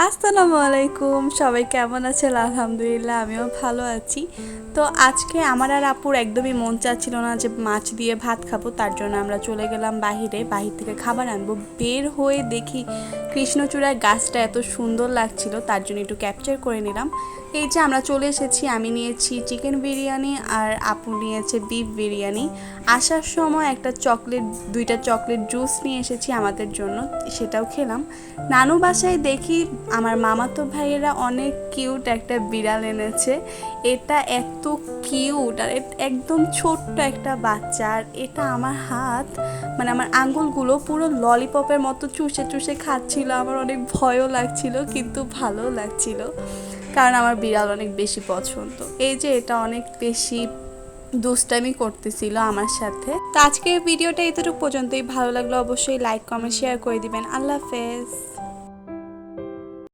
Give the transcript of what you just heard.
আসসালামু আলাইকুম, সবাই কেমন আছেন? আলহামদুলিল্লাহ আমিও ভালো আছি। তো আজকে আমার আর আপুর একদমই মন চাচ্ছিল না যে মাছ দিয়ে ভাত খাবো, তার জন্য আমরা চলে গেলাম বাহির থেকে খাবার আনবো। বের হয়ে দেখি কৃষ্ণচূড়ার গাছটা এত সুন্দর লাগছিল, তার জন্য একটু ক্যাপচার করে নিলাম। এই যে আমরা চলে এসেছি, আমি নিয়েছি চিকেন বিরিয়ানি আর আপু নিয়েছে বিফ বিরিয়ানি। আসার সময় দুইটা চকলেট জুস নিয়ে এসেছি আমাদের জন্য, সেটাও খেলাম। নানু বাসায় দেখি আমার মামাতো ভাইয়েরা অনেক কিউট একটা বিড়াল এনেছে। এটা এত কিউট আর একদম ছোট্ট একটা বাচ্চা, আর এটা আমার হাত মানে আমার আঙ্গুলগুলো পুরো ললিপপের মতো চুষে চুষে খাচ্ছিল। আমার অনেক ভয়ও লাগছিল কিন্তু ভালোও লাগছিল, কারণ আমার বিড়াল অনেক বেশি পছন্দ। এই যে এটা অনেক বেশি দুষ্টামি করতেছিল আমার সাথে। তো আজকের ভিডিওটা এতটুকু পর্যন্তই। ভালো লাগলো অবশ্যই লাইক কমেন্ট শেয়ার করে দিবেন। আল্লাহ হাফেজ।